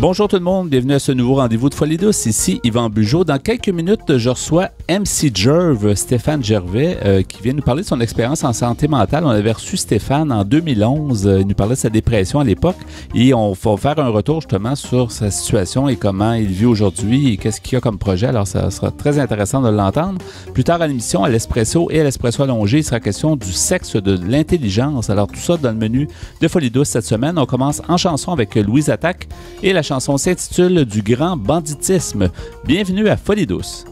Bonjour tout le monde, bienvenue à ce nouveau rendez-vous de Folie douce. Ici Yvan Bugeaud. Dans quelques minutes, je reçois MC Jerv, Stéphane Gervais, qui vient nous parler de son expérience en santé mentale. On avait reçu Stéphane en 2011. Il nous parlait de sa dépression à l'époque. Et on va faire un retour justement sur sa situation et comment il vit aujourd'hui et qu'est-ce qu'il y a comme projet. Alors, ça sera très intéressant de l'entendre. Plus tard à l'émission, à l'Espresso et à l'Espresso allongé, il sera question du sexe, de l'intelligence. Alors, tout ça dans le menu de Folie douce cette semaine. On commence en chanson avec Louise Attaque et la chanson s'intitule « Du grand banditisme ». Bienvenue à Folie douce.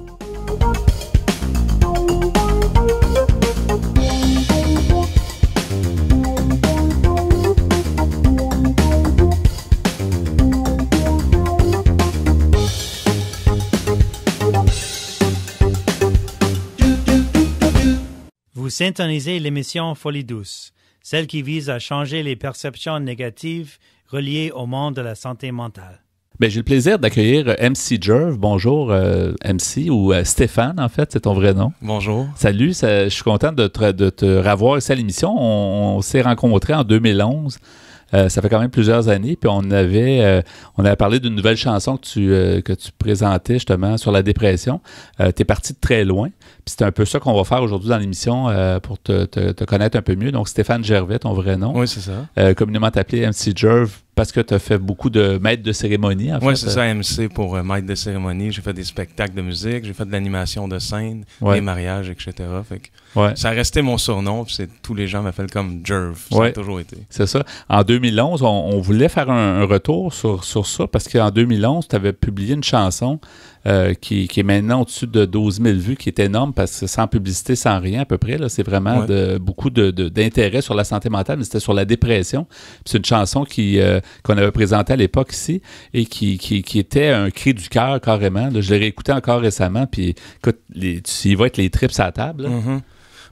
Vous syntonisez l'émission Folie douce, celle qui vise à changer les perceptions négatives reliées au monde de la santé mentale. Bien, j'ai le plaisir d'accueillir MC Jerv. Bonjour MC, ou Stéphane en fait, c'est ton vrai nom. Bonjour. Salut, je suis content de te revoir ici à l'émission. On s'est rencontrés en 2011. Ça fait quand même plusieurs années, puis on avait parlé d'une nouvelle chanson que tu présentais justement sur la dépression. Tu es parti de très loin, puis c'est un peu ça qu'on va faire aujourd'hui dans l'émission pour te connaître un peu mieux. Donc Stéphane Gervais, ton vrai nom. Oui, c'est ça. Communément appelé MC Jerv parce que tu as fait beaucoup de maîtres de cérémonie. Oui, c'est ça, MC pour maître de cérémonie. J'ai fait des spectacles de musique, j'ai fait de l'animation de scène, des mariages, etc. Fait que ça a resté mon surnom, puis tous les gens m'appellent comme Jerv. Ça a toujours été. C'est ça. En 2011, on voulait faire un retour sur ça parce qu'en 2011, tu avais publié une chanson qui est maintenant au-dessus de 12 000 vues, qui est énorme parce que sans publicité, sans rien à peu près. Là, c'est vraiment beaucoup d'intérêt sur la santé mentale, mais c'était sur la dépression. Puis c'est une chanson qu'on avait présentée à l'époque ici et qui était un cri du cœur carrément. Là, je l'ai réécouté encore récemment, puis écoute, il va être les tripes à la table.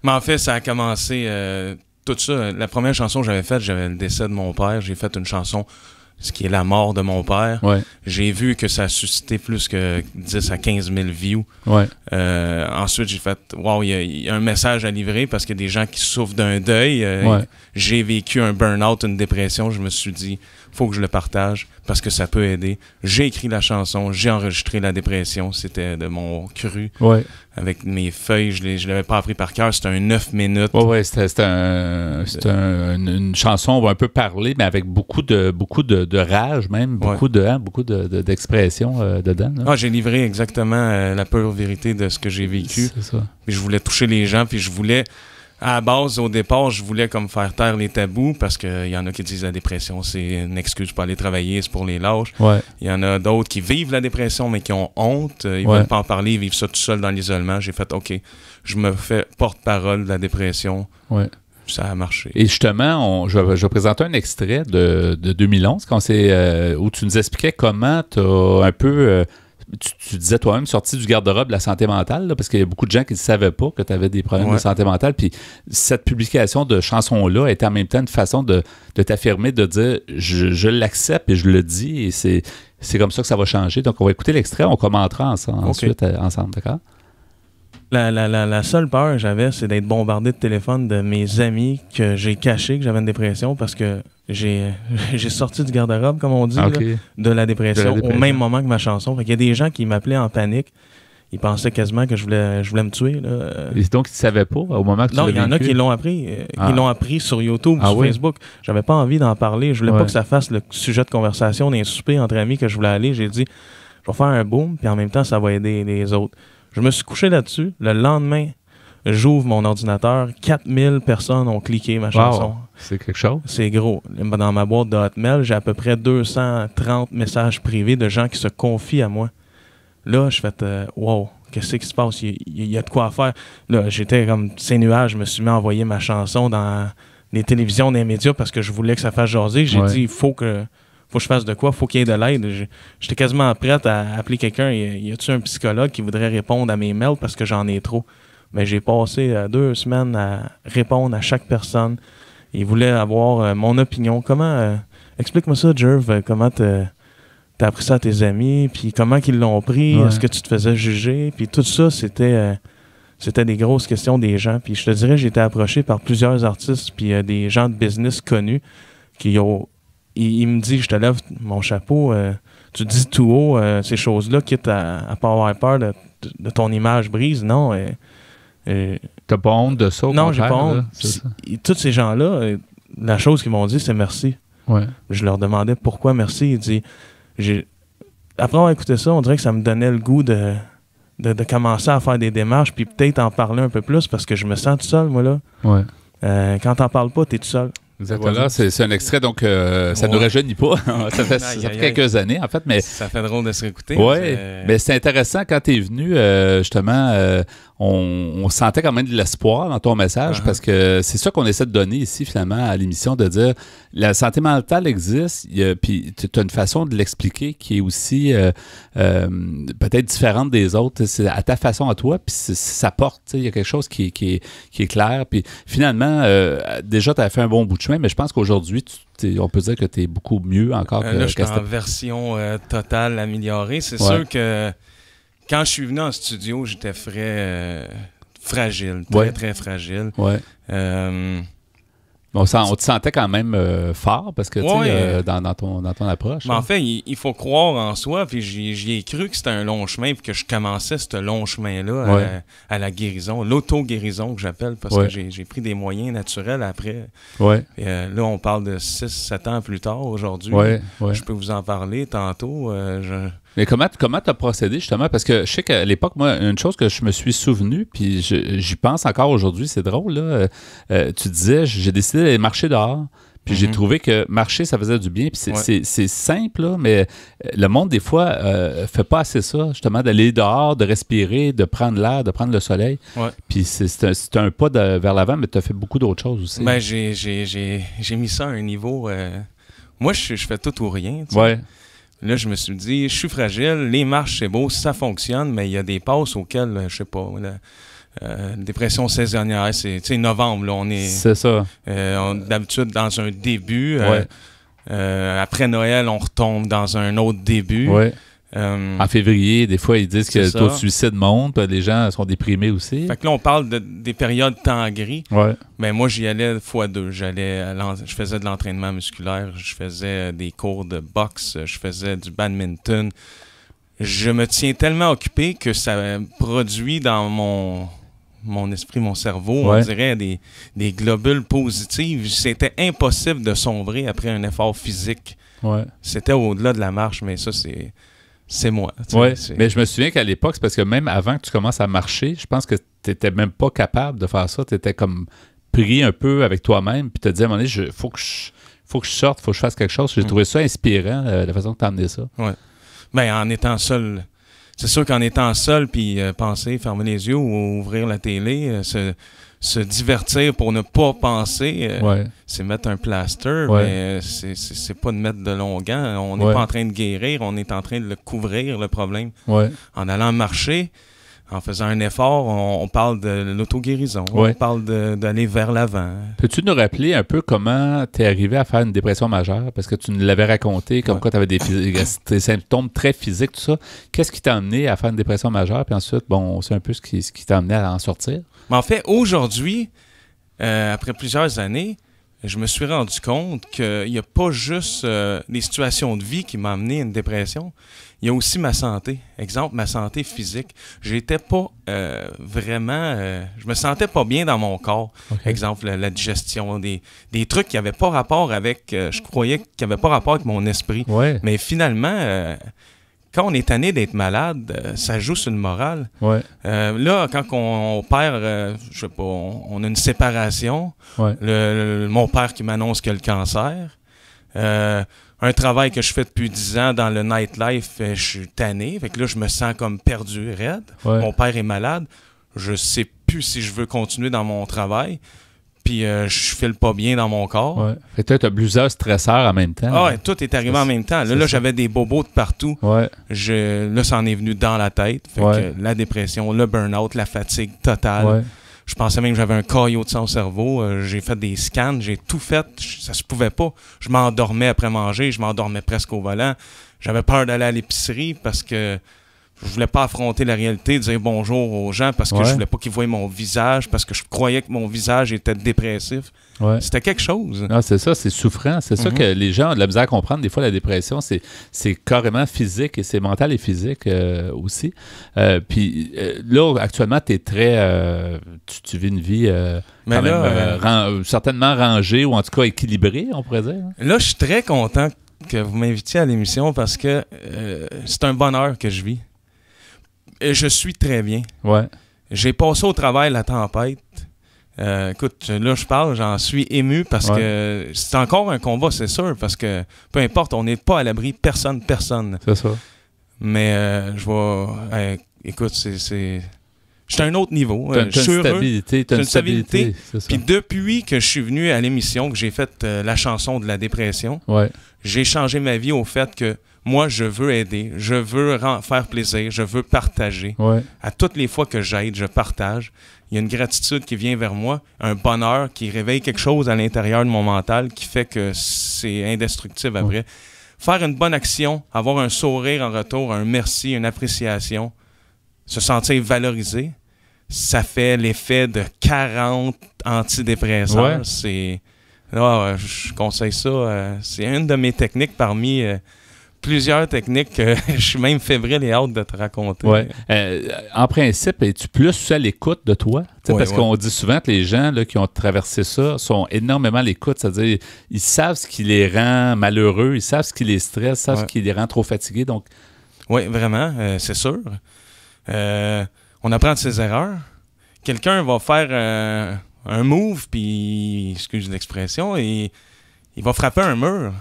Mais en fait, ça a commencé tout ça. La première chanson que j'avais faite, j'avais le décès de mon père. J'ai fait une chanson, ce qui est la mort de mon père. J'ai vu que ça a suscité plus que 10 à 15 000 views. Ensuite, j'ai fait « Wow, il y a un message à livrer parce qu'il y a des gens qui souffrent d'un deuil. J'ai vécu un burn-out, une dépression. Je me suis dit « Faut que je le partage parce que ça peut aider. » J'ai écrit la chanson, j'ai enregistré la dépression. C'était de mon cru. Avec mes feuilles, je l'avais pas appris par cœur. C'était un 9 minutes. C'était une chanson un peu parlée, mais avec beaucoup de rage même, beaucoup d'expression dedans. Là. J'ai livré exactement la pure vérité de ce que j'ai vécu. C'est ça. Puis je voulais toucher les gens, puis je voulais... À la base, au départ, je voulais comme faire taire les tabous parce qu'il y en a qui disent la dépression, c'est une excuse pour aller travailler, c'est pour les lâches. Il y en a d'autres qui vivent la dépression, mais qui ont honte. Ils veulent pas en parler, ils vivent ça tout seul dans l'isolement. J'ai fait, OK, je me fais porte-parole de la dépression. Ça a marché. Et justement, je vais présenter un extrait de 2011 où tu nous expliquais comment tu as un peu... Tu disais toi-même sorti du garde-robe de la santé mentale, là, parce qu'il y a beaucoup de gens qui ne savaient pas que tu avais des problèmes de santé mentale. Puis cette publication de chanson-là était en même temps une façon de t'affirmer, de dire je l'accepte et je le dis et c'est comme ça que ça va changer. Donc on va écouter l'extrait, on commentera ensuite ensemble, d'accord? La seule peur que j'avais, c'est d'être bombardé de téléphone de mes amis que j'ai caché que j'avais une dépression parce que j'ai sorti du garde-robe, comme on dit, là, de la dépression au même moment que ma chanson. Fait qu'il y a des gens qui m'appelaient en panique. Ils pensaient quasiment que je voulais me tuer. Là. Et donc, ils ne savaient pas au moment que tu l'as vécu? Non, il y en a qui l'ont appris. Ils l'ont appris sur YouTube, sur Facebook. J'avais pas envie d'en parler. Je voulais pas que ça fasse le sujet de conversation d'un souper entre amis que je voulais aller. J'ai dit, je vais faire un boom, puis en même temps, ça va aider les autres. Je me suis couché là-dessus. Le lendemain, j'ouvre mon ordinateur. 4000 personnes ont cliqué ma chanson. C'est quelque chose. C'est gros. Dans ma boîte de Hotmail, j'ai à peu près 230 messages privés de gens qui se confient à moi. Là, je fais wow, qu'est-ce qui se passe? Il y a de quoi faire. Là, j'étais comme ces nuages. Je me suis mis à envoyer ma chanson dans les télévisions, dans les médias parce que je voulais que ça fasse jaser. J'ai dit, il faut que je fasse de quoi, faut qu'il y ait de l'aide. J'étais quasiment prête à appeler quelqu'un. Y a-tu un psychologue qui voudrait répondre à mes mails parce que j'en ai trop? Mais j'ai passé 2 semaines à répondre à chaque personne. Ils voulaient avoir mon opinion. Explique-moi ça, Jerv, comment t'as appris ça à tes amis, puis comment qu'ils l'ont pris, est-ce que tu te faisais juger? Puis tout ça, c'était des grosses questions des gens. Puis je te dirais, j'ai été approché par plusieurs artistes, puis des gens de business connus qui ont il me dit, je te lève mon chapeau, tu dis tout haut ces choses-là, quitte à pas avoir peur de ton image brise. Non. T'as pas honte de ça? Non, j'ai pas honte. Tous ces gens-là, la chose qu'ils m'ont dit, c'est merci. Ouais. Je leur demandais pourquoi merci. Il dit, après avoir écouté ça, on dirait que ça me donnait le goût de commencer à faire des démarches, puis peut-être en parler un peu plus, parce que je me sens tout seul, moi, là. Ouais. Quand t'en parles pas, t'es tout seul. Exactement. Voilà, c'est un extrait, donc ça ne nous rajeunit pas. ça fait quelques années, en fait. Mais ça fait drôle de se réécouter. Oui, mais c'est intéressant quand tu es venu, justement, on sentait quand même de l'espoir dans ton message parce que c'est ça qu'on essaie de donner ici, finalement, à l'émission, de dire la santé mentale existe, puis tu as une façon de l'expliquer qui est aussi peut-être différente des autres. C'est à ta façon à toi, puis ça porte. Il y a quelque chose qui est clair. Puis finalement, déjà, tu as fait un bon bout de chemin, mais je pense qu'aujourd'hui, on peut dire que tu es beaucoup mieux encore là, je suis en version totale améliorée. C'est sûr que quand je suis venu en studio, j'étais fragile, très fragile. Ouais. On te sentait quand même fort parce que dans ton approche. Mais en fait, il faut croire en soi. Puis j'y ai cru que c'était un long chemin, puis que je commençais ce long chemin-là à la guérison, l'auto-guérison que j'appelle, parce que j'ai pris des moyens naturels après. Ouais. Et, là, on parle de 6-7 ans plus tard aujourd'hui. Je peux vous en parler tantôt. Mais comment tu as procédé, justement? Parce que je sais qu'à l'époque, moi, une chose que je me suis souvenu, puis j'y pense encore aujourd'hui, c'est drôle, là. Tu disais, j'ai décidé d'aller marcher dehors, puis j'ai trouvé que marcher, ça faisait du bien. Puis c'est simple, là, mais le monde, des fois, fait pas assez ça, justement, d'aller dehors, de respirer, de prendre l'air, de prendre le soleil. Ouais. Puis c'est un pas vers l'avant, mais tu as fait beaucoup d'autres choses aussi. Ben, j'ai mis ça à un niveau... Moi, je fais tout ou rien, tu sais. Ouais. Là, je me suis dit, je suis fragile, les marches, c'est beau, ça fonctionne, mais il y a des passes auxquelles, je sais pas, dépression saisonnière, c'est novembre, là, on est... C'est ça. D'habitude, dans un début. Après Noël, on retombe dans un autre début. Ouais. En février, des fois, ils disent que le taux de suicide monte, les gens sont déprimés aussi. Fait que là, on parle des périodes temps gris. Ouais. Mais moi, j'y allais x2. Je faisais de l'entraînement musculaire, je faisais des cours de boxe, je faisais du badminton. Je me tiens tellement occupé que ça produit dans mon esprit, mon cerveau, on dirait des globules positifs. C'était impossible de sombrer après un effort physique. Ouais. C'était au-delà de la marche, mais ça, c'est moi. Oui, mais je me souviens qu'à l'époque, c'est parce que même avant que tu commences à marcher, je pense que tu n'étais même pas capable de faire ça. Tu étais comme pris un peu avec toi-même, puis tu te disais à un moment donné, faut que je sorte, faut que je fasse quelque chose. J'ai trouvé ça inspirant, la façon que tu as amené ça. Oui. Bien, en étant seul, c'est sûr qu'en étant seul, puis penser, fermer les yeux ou ouvrir la télé, se divertir pour ne pas penser, c'est mettre un plaster, mais c'est pas de mettre de longs gants. On n'est pas en train de guérir, on est en train de le couvrir, le problème. En allant marcher, en faisant un effort, on parle de l'auto-guérison, on parle d'aller vers l'avant. Peux-tu nous rappeler un peu comment tu es arrivé à faire une dépression majeure? Parce que tu nous l'avais raconté, comme quoi tu avais des symptômes très physiques, tout ça. Qu'est-ce qui t'a amené à faire une dépression majeure? Puis ensuite, bon, c'est un peu ce qui t'a amené à en sortir. Mais en fait, aujourd'hui, après plusieurs années, je me suis rendu compte qu'il n'y a pas juste les situations de vie qui m'ont amené à une dépression. Il y a aussi ma santé. Exemple, ma santé physique. J'étais pas vraiment... je me sentais pas bien dans mon corps. Okay. Exemple, la digestion, des trucs qui n'avaient pas rapport avec... je croyais qu'ils n'avaient pas rapport avec mon esprit. Ouais. Mais finalement... quand on est tanné d'être malade, ça joue sur le moral. Là, quand on perd, je sais pas, on a une séparation, mon père qui m'annonce qu'il a le cancer, un travail que je fais depuis 10 ans dans le nightlife, je suis tanné, fait que là, je me sens comme perdu, raide. Mon père est malade, je sais plus si je veux continuer dans mon travail. Puis je file pas bien dans mon corps. Fait que tu as plusieurs stresseurs en même temps. Ah ouais, tout est arrivé en même temps. Là, j'avais des bobos de partout. Là, ça en est venu dans la tête. Fait que la dépression, le burn-out, la fatigue totale. Je pensais même que j'avais un caillot de sang au cerveau. J'ai fait des scans, j'ai tout fait. Ça se pouvait pas. Je m'endormais après manger, je m'endormais presque au volant. J'avais peur d'aller à l'épicerie parce que je voulais pas affronter la réalité, dire bonjour aux gens parce que je voulais pas qu'ils voient mon visage, parce que je croyais que mon visage était dépressif. Ouais. C'était quelque chose. Ah, c'est ça, c'est souffrant. C'est ça que les gens ont de la misère à comprendre. Des fois, la dépression, c'est carrément physique et c'est mental et physique aussi. Puis là, actuellement, tu es très... tu vis une vie quand même certainement rangée ou en tout cas équilibrée, on pourrait dire. Là, je suis très content que vous m'invitiez à l'émission parce que c'est un bonheur que je vis. Et je suis très bien. Ouais. J'ai passé au travail la tempête. Écoute, là, je parle, j'en suis ému parce que c'est encore un combat, c'est sûr, parce que peu importe, on n'est pas à l'abri, personne. C'est ça. Mais je vais... écoute, c'est... Je suis à un autre niveau. T'as une stabilité. T'as une stabilité. Puis depuis que je suis venu à l'émission, que j'ai fait la chanson de la dépression, j'ai changé ma vie au fait que moi, je veux aider, je veux faire plaisir, je veux partager. À toutes les fois que j'aide, je partage. Il y a une gratitude qui vient vers moi, un bonheur qui réveille quelque chose à l'intérieur de mon mental qui fait que c'est indestructible après. Faire une bonne action, avoir un sourire en retour, un merci, une appréciation, se sentir valorisé, ça fait l'effet de 40 antidépresseurs. Je conseille ça. C'est une de mes techniques parmi... plusieurs techniques que je suis même fébrile et hâte de te raconter. Ouais. En principe, es-tu plus à l'écoute de toi? Parce qu'on dit souvent que les gens là, qui ont traversé ça sont énormément à l'écoute. C'est-à-dire, ils savent ce qui les rend malheureux, ils savent ce qui les stresse, ils savent ce qui les rend trop fatigués. Donc... Oui, vraiment, c'est sûr. On apprend de ses erreurs. Quelqu'un va faire un move, puis, excuse l'expression, et il va frapper un mur.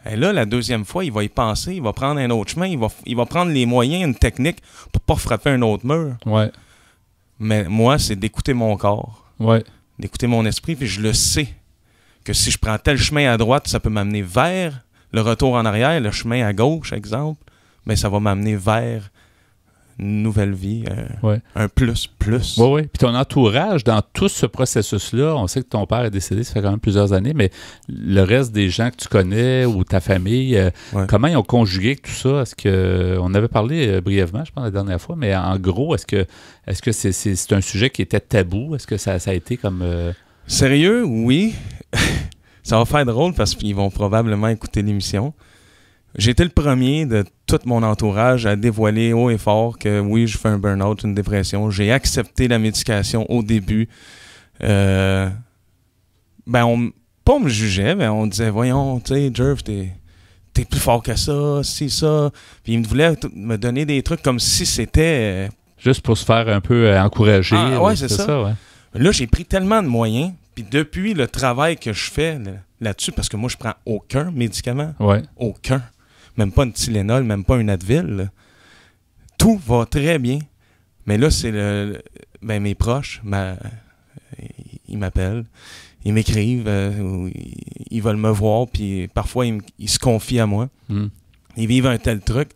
Et là, la deuxième fois, il va y penser, il va prendre un autre chemin, il va prendre les moyens, une technique pour pas frapper un autre mur. Mais moi, c'est d'écouter mon corps, d'écouter mon esprit, puis je le sais que si je prends tel chemin à droite, ça peut m'amener vers le retour en arrière, le chemin à gauche, exemple, mais ça va m'amener vers une nouvelle vie, un plus. Oui. Puis ton entourage, dans tout ce processus-là, on sait que ton père est décédé, ça fait quand même plusieurs années, mais le reste des gens que tu connais ou ta famille, comment ils ont conjugué tout ça? Est-ce que on avait parlé brièvement, je pense, la dernière fois, mais en gros, est-ce que c'est un sujet qui était tabou? Est-ce que ça a été comme... Sérieux? Oui. Ça va faire drôle parce qu'ils vont probablement écouter l'émission. J'ai été le premier de tout mon entourage à dévoiler haut et fort que oui, je fais un burn-out, une dépression. J'ai accepté la médication au début. On me jugeait, mais on disait, voyons, tu sais, Jerv, t'es plus fort que ça, c'est ça. Puis il me voulait me donner des trucs comme si c'était... Juste pour se faire un peu encourager. C'est ça. Là, j'ai pris tellement de moyens. Puis depuis le travail que je fais là-dessus, parce que moi, je prends aucun médicament. Aucun. Même pas une Tylenol, même pas une Advil. Là. Tout va très bien. Mais là, c'est mes proches, ils m'appellent, ils m'écrivent, ils veulent me voir, puis parfois, ils se confient à moi. Ils vivent un tel truc,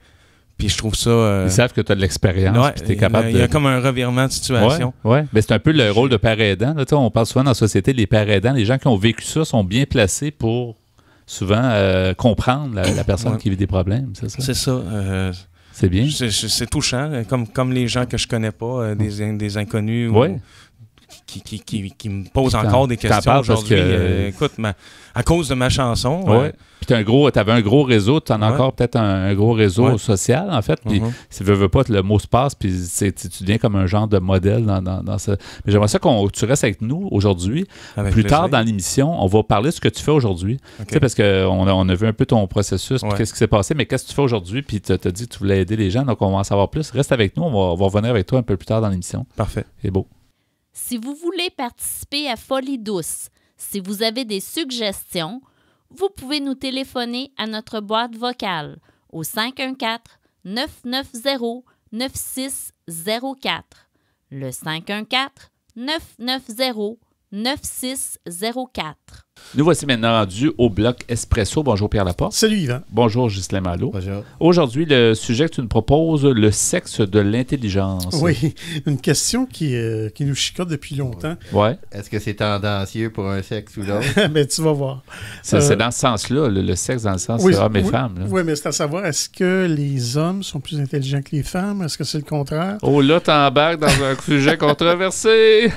puis je trouve ça... Ils savent que tu as de l'expérience, puis tu es capable Il y a comme un revirement de situation. Mais c'est un peu le rôle de père aidant. Là, on parle souvent dans la société, les pères aidants, les gens qui ont vécu ça sont bien placés pour... souvent comprendre la personne qui vit des problèmes, c'est ça? C'est ça. C'est bien. C'est touchant, comme les gens que je connais pas, des inconnus qui me posent encore des questions aujourd'hui. Écoute, à cause de ma chanson... Puis t'avais un gros réseau, tu en as encore peut-être un gros réseau social, en fait. Puis si tu veux pas, le mot se passe, puis tu deviens comme un genre de modèle dans ça. Mais j'aimerais ça que tu restes avec nous aujourd'hui. Plus tard dans l'émission, on va parler de ce que tu fais aujourd'hui. Tu sais, parce qu'on a vu un peu ton processus, puis qu'est-ce qui s'est passé, mais qu'est-ce que tu fais aujourd'hui, puis tu as dit que tu voulais aider les gens, donc on va en savoir plus. Reste avec nous, on va revenir avec toi un peu plus tard dans l'émission. Parfait. C'est beau. Si vous voulez participer à Folie douce, si vous avez des suggestions, vous pouvez nous téléphoner à notre boîte vocale au 514-990-9604. Le 514-990-9604. Nous voici maintenant rendus au bloc Espresso. Bonjour Pierre Laporte. Salut Yvan. Bonjour Ghislain Malo. Bonjour. Aujourd'hui, le sujet que tu nous proposes, le sexe de l'intelligence. Oui, une question qui nous chicote depuis longtemps. Ouais. Est-ce que c'est tendancieux pour un sexe ou l'autre? Ben, tu vas voir. C'est dans ce sens-là, le sexe dans le sens homme et femme. Oui, mais c'est à savoir, est-ce que les hommes sont plus intelligents que les femmes? Est-ce que c'est le contraire? Oh là, t'embarques dans un sujet controversé.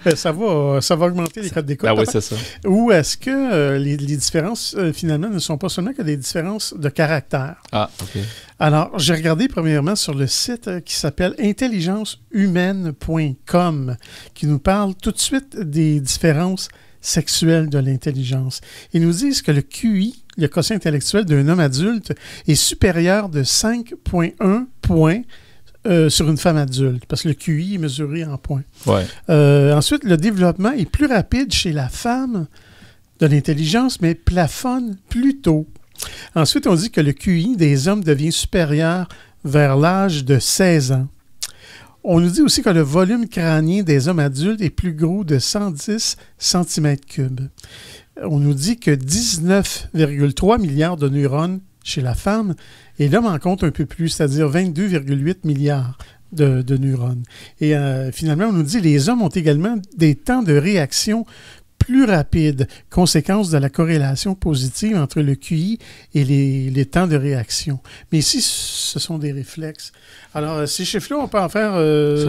Ben, ça va augmenter les codes d'écoute. Ah oui, c'est ça. Ou est-ce que les différences, finalement, ne sont pas seulement que des différences de caractère? Ah, OK. Alors, j'ai regardé premièrement sur le site qui s'appelle intelligencehumaine.com, qui nous parle tout de suite des différences sexuelles de l'intelligence. Ils nous disent que le QI, le quotient intellectuel d'un homme adulte, est supérieur de 5,1 points sur une femme adulte, parce que le QI est mesuré en points. Ouais. Ensuite, le développement est plus rapide chez la femme de l'intelligence, mais plafonne plus tôt. Ensuite, on dit que le QI des hommes devient supérieur vers l'âge de 16 ans. On nous dit aussi que le volume crânien des hommes adultes est plus gros de 110 cm3. On nous dit que 19,3 milliards de neurones chez la femme, et l'homme en compte un peu plus, c'est-à-dire 22,8 milliards de neurones. Et finalement, on nous dit que les hommes ont également des temps de réaction plus rapides, conséquence de la corrélation positive entre le QI et les temps de réaction. Mais ici, ce sont des réflexes. Alors, ces chiffres-là, on peut en faire...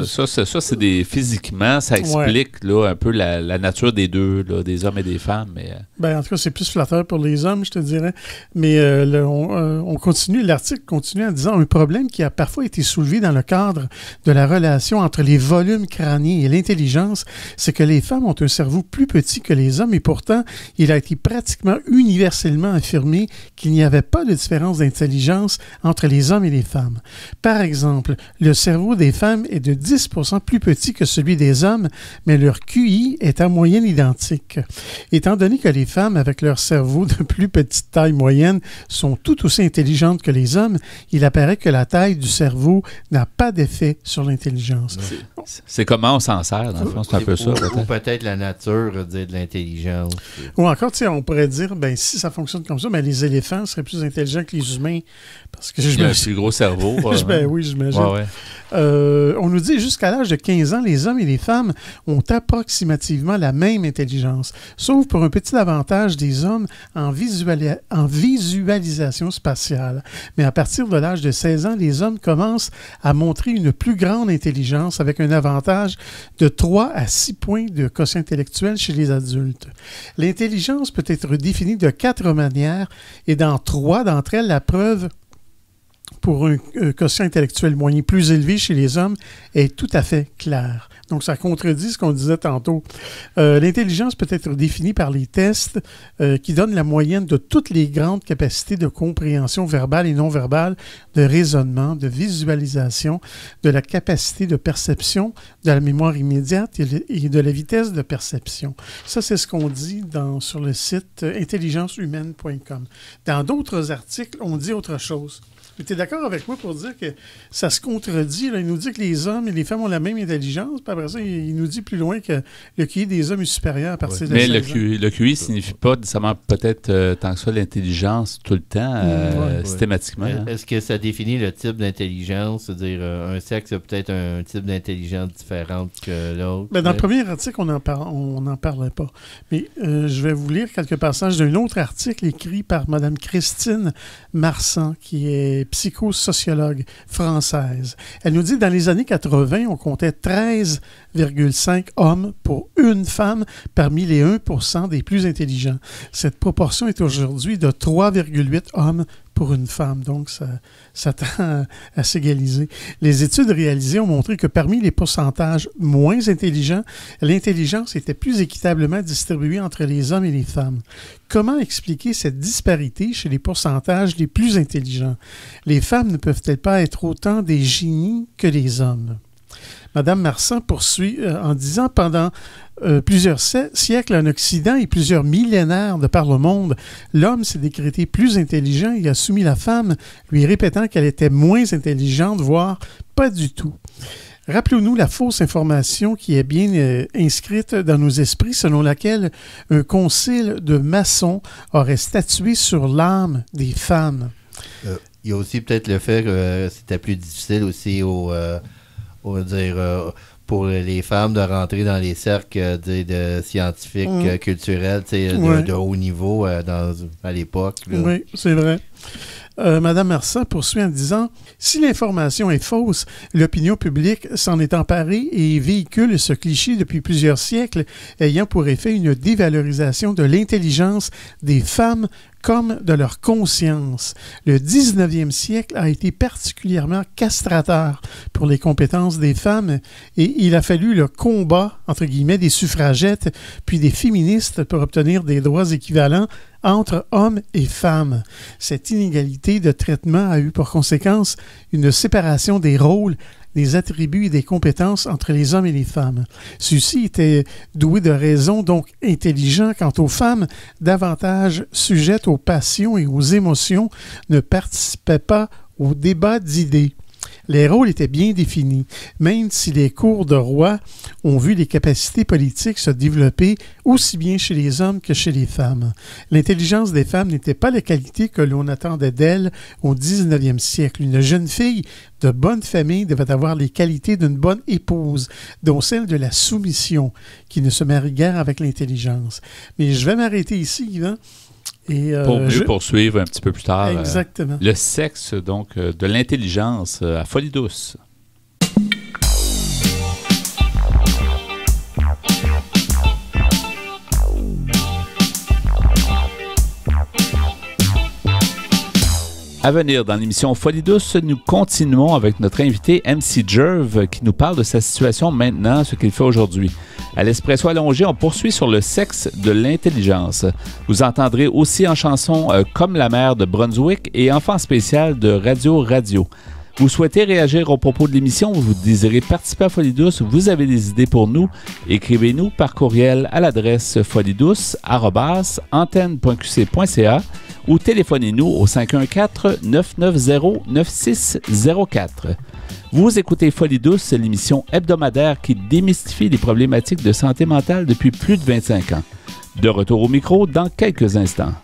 Ça, c'est des... Physiquement, ça explique là, un peu la nature des deux, là, des hommes et des femmes. Mais... Ben, en tout cas, c'est plus flatteur pour les hommes, je te dirais. Mais on continue, l'article continue en disant un problème qui a parfois été soulevé dans le cadre de la relation entre les volumes crâniens et l'intelligence, c'est que les femmes ont un cerveau plus petit que les hommes, et pourtant, il a été pratiquement universellement affirmé qu'il n'y avait pas de différence d'intelligence entre les hommes et les femmes. Par exemple, le cerveau des femmes est de 10% plus petit que celui des hommes, mais leur QI est en moyenne identique. Étant donné que les femmes, avec leur cerveau de plus petite taille moyenne, sont tout aussi intelligentes que les hommes, il apparaît que la taille du cerveau n'a pas d'effet sur l'intelligence. C'est comment on s'en sert, dans le fond, c'est un peu ça. Ou peut-être la nature de l'intelligence. Ou encore, on pourrait dire, ben si ça fonctionne comme ça, ben, les éléphants seraient plus intelligents que les humains. Parce que il y a un plus gros cerveau. Ben oui, j'imagine. Ouais. On nous dit jusqu'à l'âge de 15 ans, les hommes et les femmes ont approximativement la même intelligence, sauf pour un petit avantage des hommes en visualisation spatiale. Mais à partir de l'âge de 16 ans, les hommes commencent à montrer une plus grande intelligence avec un avantage de 3 à 6 points de quotient intellectuel chez les adultes. L'intelligence peut être définie de 4 manières et dans 3 d'entre elles, la preuve pour un quotient intellectuel moyen plus élevé chez les hommes est tout à fait clair. Donc, ça contredit ce qu'on disait tantôt. L'intelligence peut être définie par les tests qui donnent la moyenne de toutes les grandes capacités de compréhension verbale et non verbale, de raisonnement, de visualisation, de la capacité de perception, de la mémoire immédiate et de la vitesse de perception. Ça, c'est ce qu'on dit sur le site intelligencehumaine.com. Dans d'autres articles, on dit autre chose. Tu es d'accord avec moi pour dire que ça se contredit? Là. Il nous dit que les hommes et les femmes ont la même intelligence, puis après ça, il nous dit plus loin que le QI des hommes est supérieur à partir de 16 ans. Mais le QI ne signifie pas nécessairement peut-être tant que ça l'intelligence tout le temps, systématiquement. Est-ce que ça définit le type d'intelligence? C'est-à-dire, un sexe a peut-être un type d'intelligence différente que l'autre? Ben, dans le premier article, on n'en parlait pas. Mais je vais vous lire quelques passages d'un autre article écrit par Mme Christine Marsan, qui est psychosociologue française. Elle nous dit, dans les années 80, on comptait 13,5 hommes pour une femme parmi les 1% des plus intelligents. Cette proportion est aujourd'hui de 3,8 hommes pour une femme. Donc, ça tend à s'égaliser. Les études réalisées ont montré que parmi les pourcentages moins intelligents, l'intelligence était plus équitablement distribuée entre les hommes et les femmes. Comment expliquer cette disparité chez les pourcentages les plus intelligents? Les femmes ne peuvent-elles pas être autant des génies que les hommes? Madame Marsan poursuit en disant, pendant plusieurs siècles en Occident et plusieurs millénaires de par le monde, l'homme s'est décrété plus intelligent et a soumis la femme, lui répétant qu'elle était moins intelligente, voire pas du tout. Rappelons-nous la fausse information qui est bien inscrite dans nos esprits, selon laquelle un concile de maçons aurait statué sur l'âme des femmes. Il y a aussi peut-être le fait que c'était plus difficile aussi pour les femmes de rentrer dans les cercles de scientifiques, culturels, de haut niveau à l'époque. Là. Oui, c'est vrai. Madame Marsan poursuit en disant « Si l'information est fausse, l'opinion publique s'en est emparée et véhicule ce cliché depuis plusieurs siècles, ayant pour effet une dévalorisation de l'intelligence des femmes comme de leur conscience. Le 19e siècle a été particulièrement castrateur pour les compétences des femmes et il a fallu le combat, entre guillemets, des suffragettes puis des féministes pour obtenir des droits équivalents entre hommes et femmes. Cette inégalité de traitement a eu pour conséquence une séparation des rôles, des attributs et des compétences entre les hommes et les femmes. Ceux-ci étaient doués de raison, donc intelligents. Quant aux femmes, davantage sujettes aux passions et aux émotions, ne participaient pas au débat d'idées. Les rôles étaient bien définis, même si les cours de roi ont vu les capacités politiques se développer aussi bien chez les hommes que chez les femmes. L'intelligence des femmes n'était pas la qualité que l'on attendait d'elles au 19e siècle. Une jeune fille de bonne famille devait avoir les qualités d'une bonne épouse, dont celle de la soumission, qui ne se marie guère avec l'intelligence. Mais je vais m'arrêter ici, Yvan. Pour mieux poursuivre un petit peu plus tard le sexe donc de l'intelligence à Folie douce. À venir dans l'émission Folie douce, nous continuons avec notre invité MC Jerv qui nous parle de sa situation maintenant, ce qu'il fait aujourd'hui. À l'Espresso allongé, on poursuit sur le sexe de l'intelligence. Vous entendrez aussi en chanson Comme la mer de Brunswick et Enfant spécial de Radio. Vous souhaitez réagir au propos de l'émission, vous désirez participer à Folie douce, vous avez des idées pour nous, écrivez-nous par courriel à l'adresse foliedouce@antenne.qc.ca ou téléphonez-nous au 514-990-9604. Vous écoutez Folie douce, l'émission hebdomadaire qui démystifie les problématiques de santé mentale depuis plus de 25 ans. De retour au micro dans quelques instants.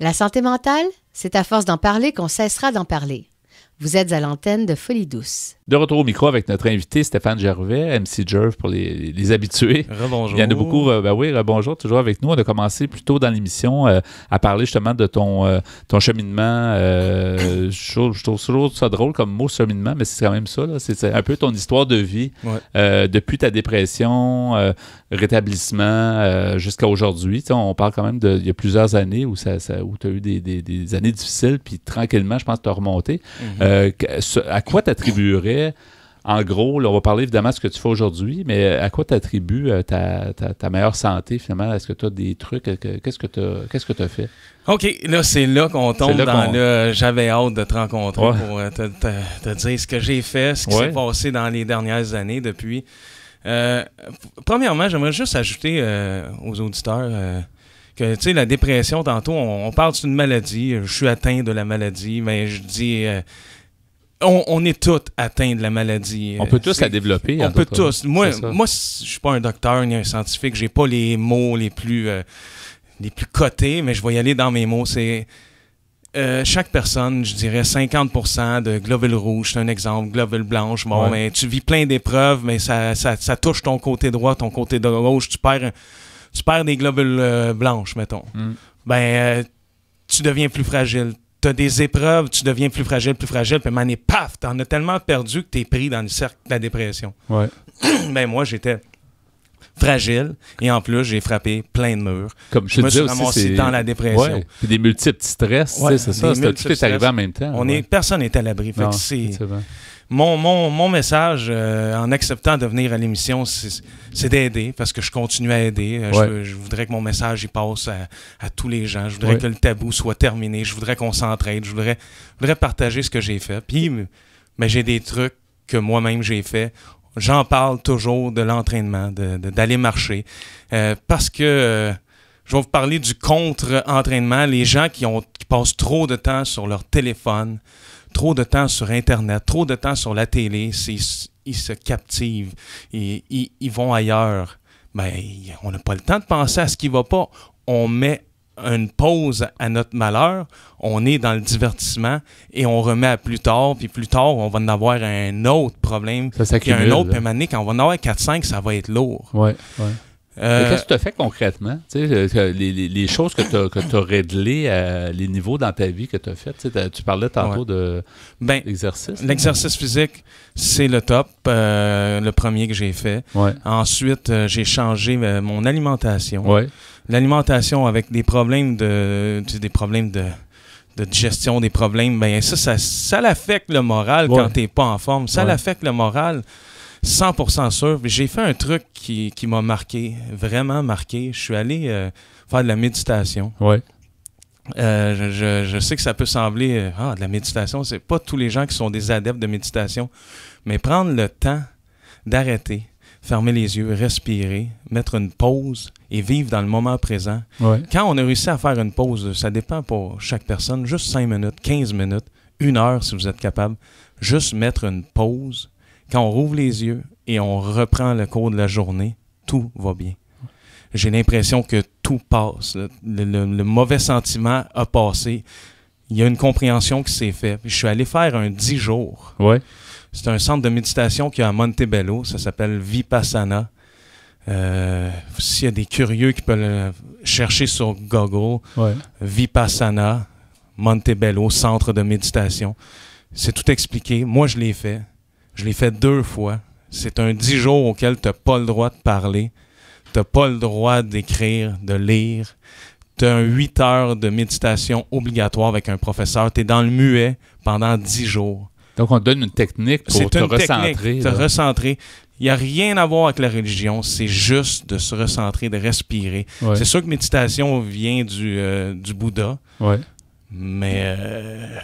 La santé mentale, c'est à force d'en parler qu'on cessera d'en parler. Vous êtes à l'antenne de Folie douce. De retour au micro avec notre invité Stéphane Gervais, MC Jerv pour les habitués. Rebonjour. Il y en a beaucoup. Rebonjour, toujours avec nous. On a commencé plus tôt dans l'émission à parler justement de ton cheminement. Je trouve toujours ça drôle comme mot cheminement, mais c'est quand même ça. Là. C'est un peu ton histoire de vie depuis ta dépression, rétablissement jusqu'à aujourd'hui. On parle quand même il y a plusieurs années où tu as eu des années difficiles, puis tranquillement, je pense que tu as remonté. À quoi t'attribuerais, en gros, là, on va parler évidemment de ce que tu fais aujourd'hui, mais à quoi t'attribues ta meilleure santé finalement? Est-ce que tu as des trucs? Qu'est-ce que tu as fait? OK, là, c'est là qu'on tombe dans le « j'avais hâte de te rencontrer pour te dire ce que j'ai fait, ce qui s'est passé dans les dernières années depuis. Premièrement, j'aimerais juste ajouter aux auditeurs que, tu sais, la dépression, tantôt, on parle d'une maladie. Je suis atteint de la maladie, mais je dis... On est tous atteints de la maladie. On peut tous la développer. On peut tous. Moi, je suis pas un docteur ni un scientifique. J'ai pas les mots les plus cotés, mais je vais y aller dans mes mots. chaque personne, je dirais 50% de globules rouges, c'est un exemple, globules blanches. Bon, mais tu vis plein d'épreuves, mais ça touche ton côté droit, ton côté gauche, tu perds des globules blanches, mettons. Tu deviens plus fragile. Tu as des épreuves, tu deviens plus fragile, puis mané, paf, t'en as tellement perdu que t'es pris dans le cercle de la dépression. Ouais. Moi, j'étais fragile et en plus, j'ai frappé plein de murs. Comme je me suis ramassé dans la dépression. Ouais. Puis des multiples stress, c'est ça. Tout est arrivé en même temps. Personne n'est à l'abri. Fait que c'est... Mon message en acceptant de venir à l'émission, c'est d'aider, parce que je continue à aider. Je voudrais que mon message il passe à tous les gens. Je voudrais que le tabou soit terminé. Je voudrais qu'on s'entraide. Je voudrais partager ce que j'ai fait. Puis, j'ai des trucs que moi-même j'ai fait. J'en parle toujours de l'entraînement, d'aller marcher. Parce que je vais vous parler du contre-entraînement. Les gens qui passent trop de temps sur leur téléphone, trop de temps sur Internet, trop de temps sur la télé, ils se captivent, ils vont ailleurs. On n'a pas le temps de penser à ce qui ne va pas. On met une pause à notre malheur, on est dans le divertissement et on remet à plus tard, puis plus tard, on va en avoir un autre problème. Ça s'accumule. Puis un autre, puis quand on va en avoir 4-5, ça va être lourd. Ouais. Qu'est-ce que tu as fait concrètement? Les choses que tu as réglées, les niveaux dans ta vie que tu as fait. Tu parlais tantôt de l'exercice. L'exercice physique, c'est le top, le premier que j'ai fait. Ouais. Ensuite, j'ai changé mon alimentation. Ouais. L'alimentation avec des problèmes de digestion, des problèmes, ça l'affecte le moral quand tu n'es pas en forme. Ça l'affecte le moral. 100% sûr. J'ai fait un truc qui m'a marqué, vraiment marqué. Je suis allé faire de la méditation. Ouais. Je sais que ça peut sembler de la méditation, c'est pas tous les gens qui sont des adeptes de méditation, mais prendre le temps d'arrêter, fermer les yeux, respirer, mettre une pause et vivre dans le moment présent. Ouais. Quand on a réussi à faire une pause, ça dépend pour chaque personne, juste 5 minutes, 15 minutes, 1 heure si vous êtes capable, juste mettre une pause. Quand on rouvre les yeux et on reprend le cours de la journée, tout va bien. J'ai l'impression que tout passe. Le mauvais sentiment a passé. Il y a une compréhension qui s'est faite. Je suis allé faire un 10 jours. Ouais. C'est un centre de méditation qui est à Montebello. Ça s'appelle Vipassana. S'il y a des curieux qui peuvent le chercher sur Google, Vipassana, Montebello, centre de méditation. C'est tout expliqué. Moi, je l'ai fait. Je l'ai fait 2 fois. C'est un 10 jours auquel tu n'as pas le droit de parler. Tu n'as pas le droit d'écrire, de lire. Tu as 8 heures de méditation obligatoire avec un professeur. Tu es dans le muet pendant 10 jours. Donc, on te donne une technique pour te recentrer. Te recentrer. Il n'y a rien à voir avec la religion. C'est juste de se recentrer, de respirer. Ouais. C'est sûr que méditation vient du Bouddha. Ouais. Mais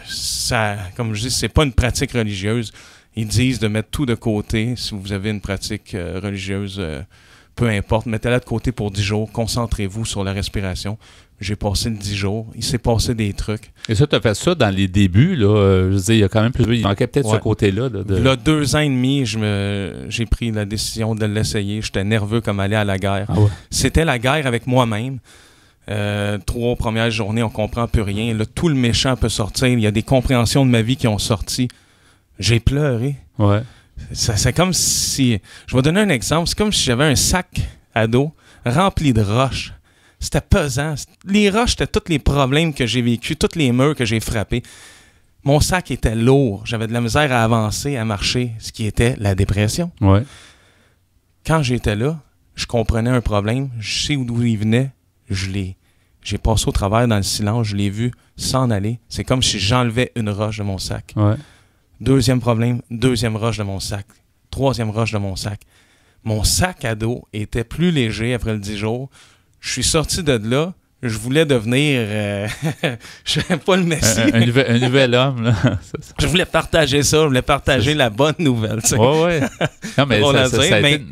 ça, comme je dis, c'est pas une pratique religieuse. Ils disent de mettre tout de côté. Si vous avez une pratique religieuse, peu importe, mettez-la de côté pour 10 jours. Concentrez-vous sur la respiration. J'ai passé le 10 jours. Il s'est passé des trucs. Et ça, tu as fait ça dans les débuts, là. Je veux dire, il y a quand même plus. Il manquait peut-être ce côté-là. Là, 2 ans et demi, j'ai pris la décision de l'essayer. J'étais nerveux comme aller à la guerre. Ah ouais. C'était la guerre avec moi-même. 3 premières journées, on comprend plus rien. Là, tout le méchant peut sortir. Il y a des compréhensions de ma vie qui ont sorti. J'ai pleuré. Ouais. C'est comme si... Je vais donner un exemple. C'est comme si j'avais un sac à dos rempli de roches. C'était pesant. Les roches, c'était tous les problèmes que j'ai vécus, tous les murs que j'ai frappés. Mon sac était lourd. J'avais de la misère à avancer, à marcher, ce qui était la dépression. Ouais. Quand j'étais là, je comprenais un problème. Je sais d'où il venait. J'ai passé au travers dans le silence. Je l'ai vu s'en aller. C'est comme si j'enlevais une roche de mon sac. Ouais. 2e problème, 2e roche de mon sac. 3e roche de mon sac. Mon sac à dos était plus léger après le 10 jours. Je suis sorti de là. Je voulais devenir... je n'aimais pas le Messie. Un nouvel homme, là. Je voulais partager ça. Je voulais partager la bonne nouvelle. Oui. Non, mais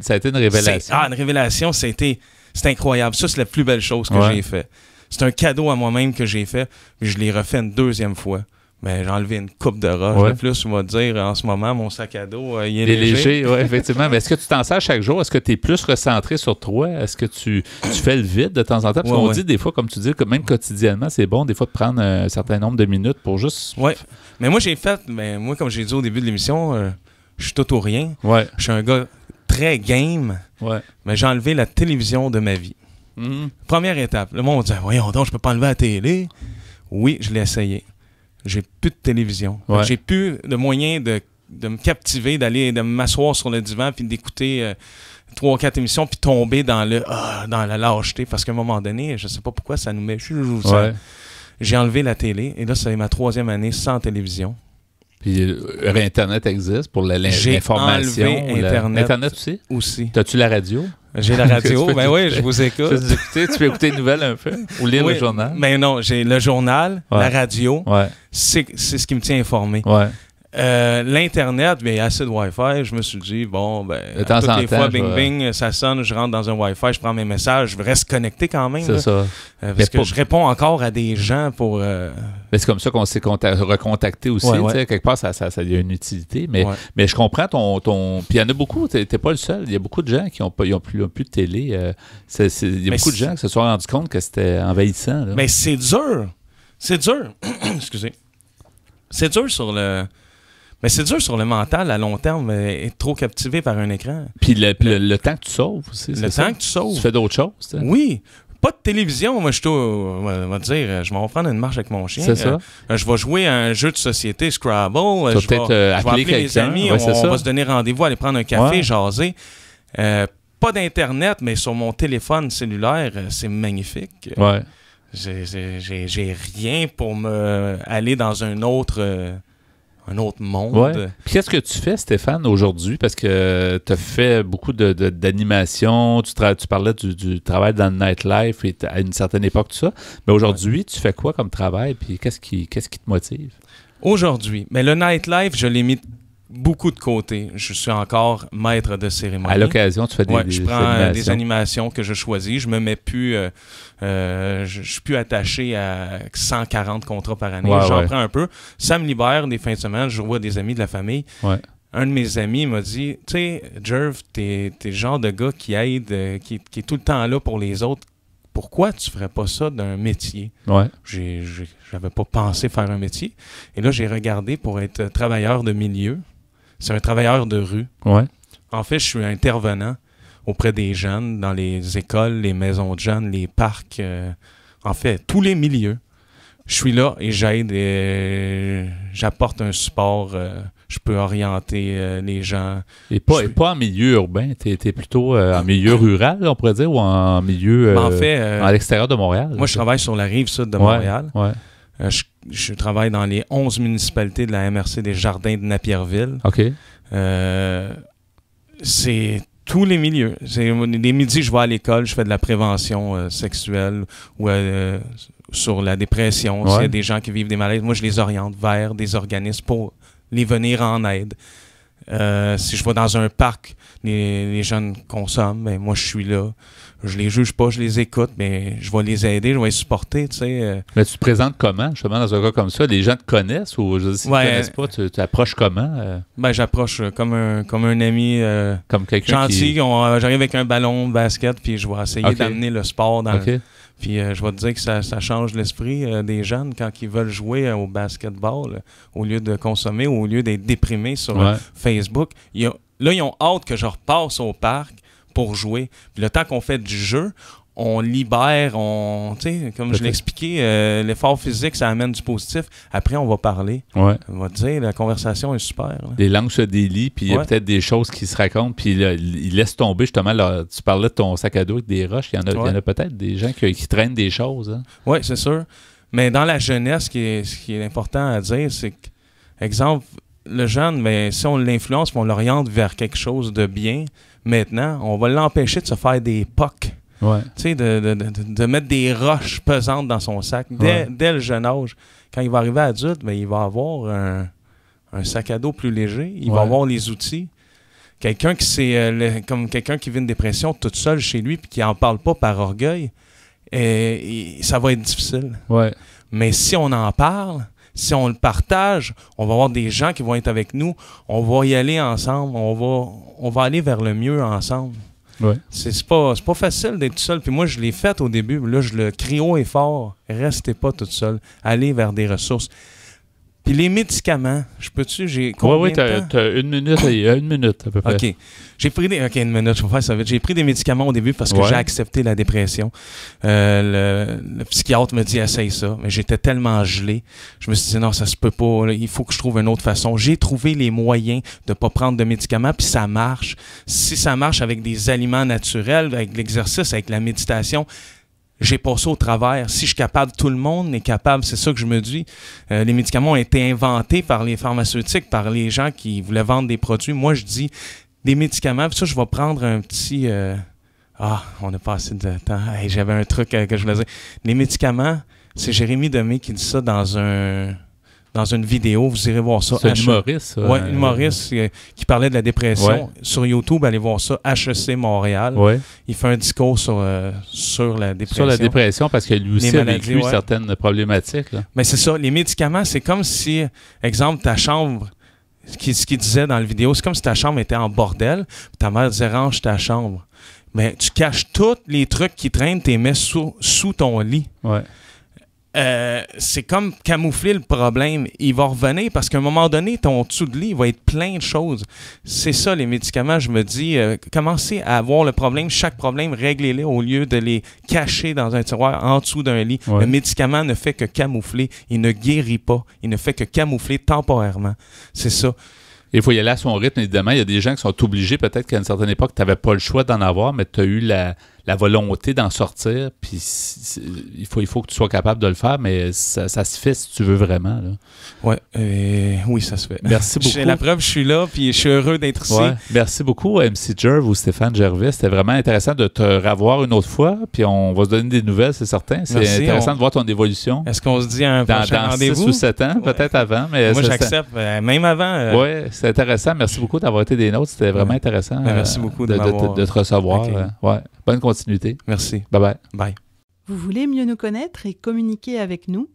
ça a été une révélation. Une révélation, c'est incroyable. Ça, c'est la plus belle chose que j'ai fait. C'est un cadeau à moi-même que j'ai fait. Je l'ai refait une 2e fois. Mais j'ai enlevé une coupe de roche. Ouais. De plus, on va dire, en ce moment, mon sac à dos, il est léger. Oui, effectivement. Mais est-ce que tu t'en sers chaque jour? Est-ce que tu es plus recentré sur toi? Est-ce que tu fais le vide de temps en temps? Parce qu'on dit des fois, comme tu dis, que même quotidiennement, c'est bon des fois de prendre un certain nombre de minutes pour juste... Oui. Mais moi, moi, comme j'ai dit au début de l'émission, je suis tout ou rien. Ouais. Je suis un gars très game. Ouais. Mais j'ai enlevé la télévision de ma vie. Première étape. Le monde dit, voyons donc, je peux pas enlever la télé. Oui, je l'ai essayé. J'ai plus de télévision. Ouais. J'ai plus de moyen de me captiver, de m'asseoir sur le divan puis d'écouter 3 ou 4 émissions puis tomber dans la lâcheté. Parce qu'à un moment donné, je sais pas pourquoi, ça nous met... Ouais. J'ai enlevé la télé et là, c'est ma 3e année sans télévision. Puis Internet existe pour l'information. J'ai enlevé Internet. Internet aussi? Aussi. T'as-tu la radio? J'ai la radio. Ben oui, je vous écoute. Tu peux écouter les nouvelles un peu? Ou lire le journal? Mais non, j'ai le journal, la radio. Ouais. C'est ce qui me tient informé. Ouais. L'Internet, il y a assez de Wi-Fi. Je me suis dit, bon, toutes les fois, bing, ça sonne, je rentre dans un Wi-Fi, je prends mes messages, je reste connecté quand même. C'est ça. Parce que je réponds encore à des gens pour... Mais c'est comme ça qu'on s'est recontacté aussi. Ouais. Quelque part, ça y a une utilité. Mais je comprends ton... Puis il y en a beaucoup, t'es pas le seul. Il y a beaucoup de gens qui ont plus de télé. Il y a beaucoup de gens qui se sont rendus compte que c'était envahissant. Là. Mais c'est dur. C'est dur. Excusez. C'est dur sur le... Mais c'est dur sur le mental à long terme, être trop captivé par un écran. Puis le temps que tu sauves aussi. Le temps que tu sauves. Tu fais d'autres choses. T'sais. Oui. Pas de télévision. Moi, on va dire, je m'en vais prendre une marche avec mon chien. C'est ça. Je vais jouer à un jeu de société, Scrabble. Je vais appeler mes amis. Ouais, on va se donner rendez-vous, aller prendre un café, jaser. Pas d'Internet, mais sur mon téléphone cellulaire, c'est magnifique. Ouais. J'ai rien pour aller dans un autre monde. Ouais. Puis qu'est-ce que tu fais, Stéphane, aujourd'hui? Parce que tu as fait beaucoup d'animation, tu parlais du travail dans le nightlife et à une certaine époque, tout ça. Mais aujourd'hui, tu fais quoi comme travail? Puis qu'est-ce qui te motive? Aujourd'hui, mais le nightlife, je l'ai mis beaucoup de côté. Je suis encore maître de cérémonie. À l'occasion, tu fais des je prends des animations que je choisis. Je me mets plus... je suis plus attaché à 140 contrats par année. J'en prends un peu. Ça me libère des fins de semaine. Je vois des amis de la famille. Ouais. Un de mes amis m'a dit, tu sais, Jerv, t'es le genre de gars qui aide, qui est tout le temps là pour les autres. Pourquoi tu ferais pas ça d'un métier? Ouais. J'avais pas pensé faire un métier. Et là, j'ai regardé pour être travailleur de milieu. C'est un travailleur de rue. Ouais. En fait, je suis intervenant auprès des jeunes, dans les écoles, les maisons de jeunes, les parcs. En fait, tous les milieux. Je suis là et j'aide et j'apporte un support. Je peux orienter les gens. Et pas en milieu urbain, t'es plutôt en milieu rural, on pourrait dire, ou en milieu en fait, à l'extérieur de Montréal? Moi, je travaille sur la rive sud de Montréal. Ouais. Je travaille dans les 11 municipalités de la MRC des Jardins de Napierville. OK. C'est tous les milieux. Les midis, je vais à l'école, je fais de la prévention sexuelle ou sur la dépression. S'il y a des gens qui vivent des maladies, moi, je les oriente vers des organismes pour les venir en aide. Si je vais dans un parc, les jeunes consomment, ben moi je suis là. Je les juge pas, je les écoute, mais je vais les aider, je vais les supporter, tu sais. Mais tu te présentes comment, justement, dans un cas comme ça? Les gens te connaissent ou je sais, si ils te connaissent pas, tu approches comment? Ben j'approche comme un ami comme quelqu'un gentil. J'arrive avec un ballon de basket, puis je vais essayer d'amener le sport dans Puis je vais te dire que ça change l'esprit des jeunes quand ils veulent jouer au basketball au lieu de consommer, au lieu d'être déprimés sur Facebook. Là, ils ont hâte que je repasse au parc pour jouer. Puis le temps qu'on fait du jeu, on libère, comme je l'ai expliqué, l'effort physique, ça amène du positif. Après, on va parler. Ouais. On va te dire, la conversation est super. Là. Les langues se délient, puis il y a peut-être des choses qui se racontent, puis ils laissent tomber, justement, tu parlais de ton sac à dos avec des roches, il y en a peut-être des gens qui traînent des choses. Hein? Oui, c'est sûr. Mais dans la jeunesse, ce qui est important à dire, c'est que, exemple, le jeune, mais si on l'influence, on l'oriente vers quelque chose de bien, maintenant, on va l'empêcher de se faire des pocs. Ouais. Tu sais, de mettre des roches pesantes dans son sac dès le jeune âge. Quand il va arriver adulte, ben, il va avoir un sac à dos plus léger. Il va avoir les outils. Quelqu'un qui comme quelqu'un qui vit une dépression toute seule chez lui puis qui n'en parle pas par orgueil, ça va être difficile. Ouais. Mais si on en parle, Si on le partage, on va avoir des gens qui vont être avec nous. On va y aller ensemble. On va aller vers le mieux ensemble. Ouais. C'est pas facile d'être tout seul. Puis moi, je l'ai fait au début. Là, je le crie haut et fort. Restez pas tout seul. Allez vers des ressources. Puis les médicaments, j'ai combien de temps? T'as une minute à peu près. OK. J'ai pris une minute, je vais faire ça vite. J'ai pris des médicaments au début parce que j'ai accepté la dépression. Le psychiatre me dit « essaye ça », mais j'étais tellement gelé. Je me suis dit « non, ça se peut pas, là, il faut que je trouve une autre façon ». J'ai trouvé les moyens de pas prendre de médicaments, puis ça marche. Si ça marche avec des aliments naturels, avec l'exercice, avec la méditation, j'ai passé au travers. Si je suis capable, tout le monde est capable. C'est ça que je me dis. Les médicaments ont été inventés par les pharmaceutiques, par les gens qui voulaient vendre des produits. Moi, je dis des médicaments. Puis ça, je vais prendre un petit... on a pas assez de temps. Hey, j'avais un truc que je voulais dire. Les médicaments, c'est Jérémy Demé qui dit ça dans une vidéo, vous irez voir ça. C'est un humoriste. Oui, un humoriste qui parlait de la dépression. Sur YouTube, allez voir ça, HEC Montréal. Ouais. Il fait un discours sur la dépression. Sur la dépression, parce que lui aussi a vécu certaines problématiques. Là. Mais c'est ça, les médicaments, c'est comme si, exemple, ta chambre, ce qu'il disait dans la vidéo, c'est comme si ta chambre était en bordel, puis ta mère disait « range ta chambre ». Mais tu caches tous les trucs qui traînent, tu les mets sous ton lit. Ouais. C'est comme camoufler le problème. Il va revenir parce qu'à un moment donné, ton dessous de lit va être plein de choses. C'est ça, les médicaments, je me dis, commencez à voir le problème, chaque problème, réglez-les au lieu de les cacher dans un tiroir en dessous d'un lit. Ouais. Le médicament ne fait que camoufler, il ne guérit pas, il ne fait que camoufler temporairement. C'est ça. Il faut y aller à son rythme, évidemment. Il y a des gens qui sont obligés, peut-être qu'à une certaine époque, tu n'avais pas le choix d'en avoir, mais tu as eu la volonté d'en sortir. Puis il faut que tu sois capable de le faire, mais ça se fait si tu veux vraiment. Là. Ouais, oui, ça se fait. Merci beaucoup. J'ai la preuve, je suis là, puis je suis heureux d'être ici. Ouais. Merci beaucoup, MC Jerv ou Stéphane Gervais. C'était vraiment intéressant de te revoir une autre fois. Puis on va se donner des nouvelles, c'est certain. C'est intéressant de voir ton évolution. Est-ce qu'on se dit un prochain rendez-vous? Dans 6 ou 7 ans, peut-être avant. Mais moi, j'accepte, même avant. Oui, c'est intéressant. Merci beaucoup d'avoir été des nôtres. C'était vraiment intéressant. Merci beaucoup de te recevoir. Okay. Ouais. Bonne continuité. Merci. Bye-bye. Bye. Vous voulez mieux nous connaître et communiquer avec nous?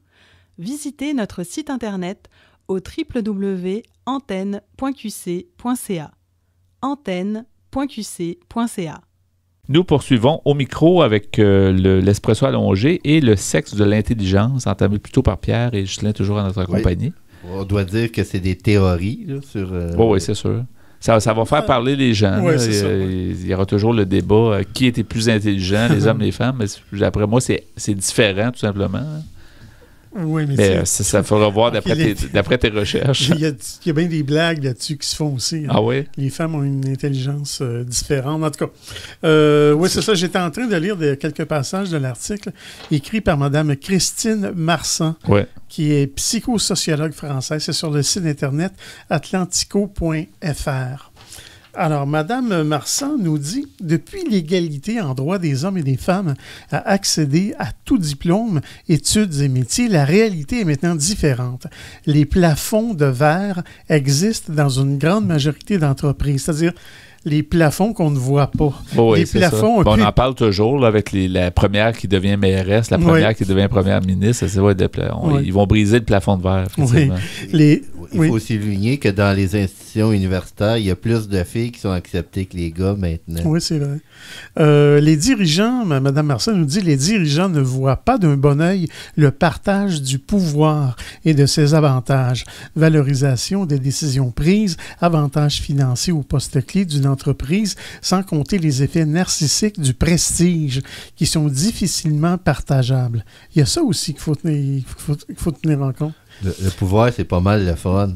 Visitez notre site internet au www.antenne.qc.ca. antenne.qc.ca. Nous poursuivons au micro avec l'Espresso allongé et le sexe de l'intelligence, entamé plutôt par Pierre et Ghislain, toujours à notre compagnie. On doit dire que c'est des théories là, sur... Oui, c'est sûr. Ça va faire parler les gens. Ouais, il y aura toujours le débat qui était plus intelligent, les hommes, les femmes. Mais d'après moi, c'est différent, tout simplement. Oui, mais ça faudra voir d'après tes recherches. Il y a bien des blagues là-dessus qui se font aussi. Hein. Ah oui? Les femmes ont une intelligence différente. En tout cas, oui, c'est ça. J'étais en train de lire quelques passages de l'article écrit par Mme Christine Marsan, qui est psychosociologue française. C'est sur le site Internet atlantico.fr. Alors, Mme Marsan nous dit « Depuis l'égalité en droit des hommes et des femmes à accéder à tout diplôme, études et métiers, la réalité est maintenant différente. Les plafonds de verre existent dans une grande majorité d'entreprises, c'est-à-dire les plafonds qu'on ne voit pas. Oui, les plafonds on en parle toujours là, avec la première qui devient mairesse, la première qui devient première ministre. Ils vont briser le plafond de verre. Il faut aussi souligner que dans les institutions universitaires, il y a plus de filles qui sont acceptées que les gars maintenant. Oui, c'est vrai. Les dirigeants, Mme Marsan nous dit, les dirigeants ne voient pas d'un bon œil le partage du pouvoir et de ses avantages. Valorisation des décisions prises, avantages financiers au poste clé d'une entreprise, sans compter les effets narcissiques du prestige qui sont difficilement partageables. Il y a ça aussi qu'il faut tenir en compte. Le pouvoir, c'est pas mal le fun.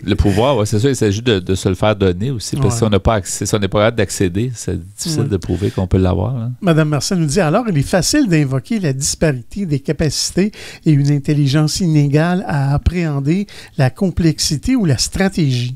Le pouvoir, c'est ça, il s'agit de se le faire donner aussi, parce que si on n'a pas accès, si on n'est pas capable d'accéder, c'est difficile de prouver qu'on peut l'avoir. Hein. Mme Marsan nous dit, alors, il est facile d'invoquer la disparité des capacités et une intelligence inégale à appréhender la complexité ou la stratégie.